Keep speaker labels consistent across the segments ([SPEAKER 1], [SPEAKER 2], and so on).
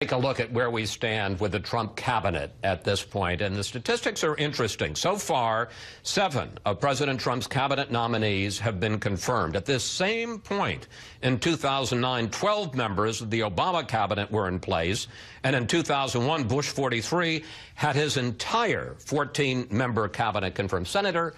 [SPEAKER 1] Take a look at where we stand with the Trump cabinet at this point, and the statistics are interesting. So far, 7 of President Trump's cabinet nominees have been confirmed. At this same point in 2009, 12 members of the Obama cabinet were in place, and in 2001, Bush 43 had his entire 14-member cabinet confirmed. Senator,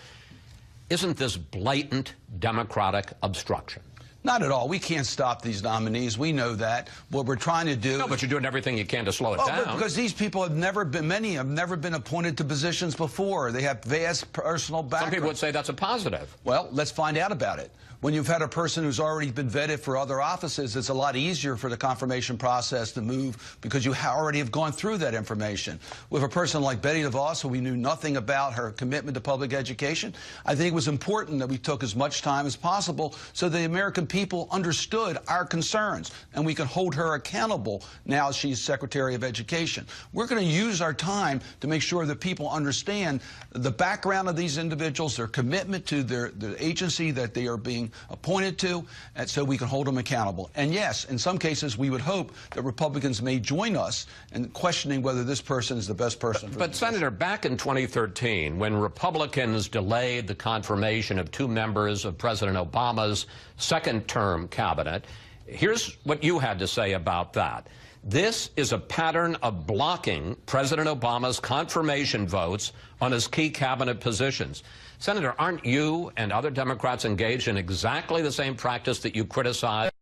[SPEAKER 1] isn't this blatant Democratic obstruction?
[SPEAKER 2] Not at all. We can't stop these nominees. We know that. What we're trying to do...
[SPEAKER 1] No, but you're doing everything you can to slow it down.
[SPEAKER 2] Because these people have never been, many have never been appointed to positions before. They have vast personal background.
[SPEAKER 1] Some people would say that's a positive.
[SPEAKER 2] Well, let's find out about it. When you've had a person who's already been vetted for other offices, it's a lot easier for the confirmation process to move because you already have gone through that information. With a person like Betty DeVos, who we knew nothing about her commitment to public education, I think it was important that we took as much time as possible so the American people understood our concerns, and we can hold her accountable now as she's Secretary of Education. We're going to use our time to make sure that people understand the background of these individuals, their commitment to the agency that they are being appointed to, and so we can hold them accountable. And yes, in some cases, we would hope that Republicans may join us in questioning whether this person is the best person.
[SPEAKER 1] But Senator, back in 2013, when Republicans delayed the confirmation of 2 members of President Obama's second-term cabinet, here's what you had to say about that. This is a pattern of blocking President Obama's confirmation votes on his key cabinet positions. Senator, aren't you and other Democrats engaged in exactly the same practice that you criticized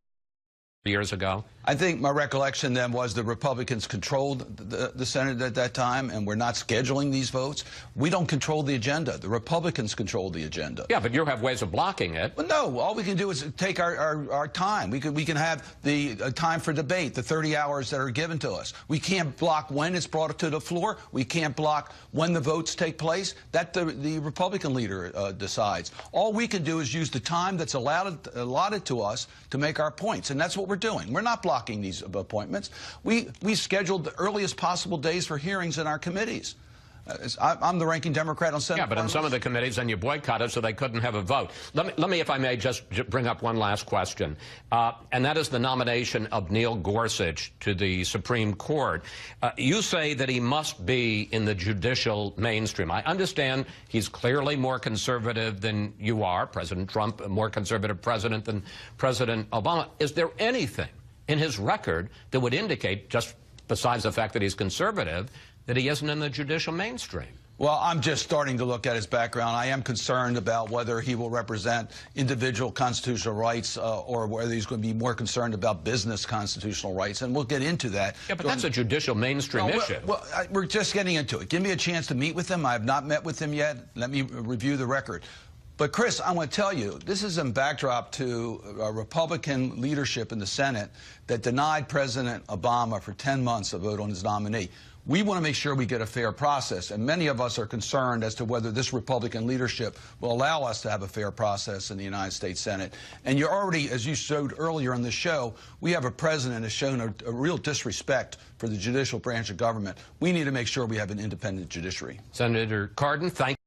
[SPEAKER 1] years ago?
[SPEAKER 2] I think my recollection then was the Republicans controlled the Senate at that time, and we're not scheduling these votes. We don't control the agenda. The Republicans control the agenda.
[SPEAKER 1] Yeah, but you have ways of blocking it.
[SPEAKER 2] Well, no. All we can do is take our time. We can have the time for debate, the 30 hours that are given to us. We can't block when it's brought to the floor. We can't block when the votes take place. That the Republican leader decides. All we can do is use the time that's allotted to us to make our points, and that's what we're doing. We're not blocking these appointments. We scheduled the earliest possible days for hearings in our committees. I'm the ranking Democrat on Senate.
[SPEAKER 1] Yeah, but in some of the committees, then you boycotted so they couldn't have a vote. Let me, if I may, just bring up one last question, and that is the nomination of Neil Gorsuch to the Supreme Court. You say that he must be in the judicial mainstream. I understand he's clearly more conservative than you are, President Trump, a more conservative president than President Obama. Is there anything in his record that would indicate, just besides the fact that he's conservative, that he isn't in the judicial mainstream?
[SPEAKER 2] Well, I'm just starting to look at his background. I am concerned about whether he will represent individual constitutional rights or whether he's going to be more concerned about business constitutional rights, and we'll get into that.
[SPEAKER 1] Yeah, but that's a judicial mainstream issue.
[SPEAKER 2] Well, we're just getting into it. Give me a chance to meet with him. I have not met with him yet. Let me review the record. But, Chris, I want to tell you, this is in backdrop to a Republican leadership in the Senate that denied President Obama for 10 months a vote on his nominee. We want to make sure we get a fair process, and many of us are concerned as to whether this Republican leadership will allow us to have a fair process in the United States Senate. And you're already, as you showed earlier in the show, we have a president who has shown a real disrespect for the judicial branch of government. We need to make sure we have an independent judiciary.
[SPEAKER 1] Senator Cardin, thank you.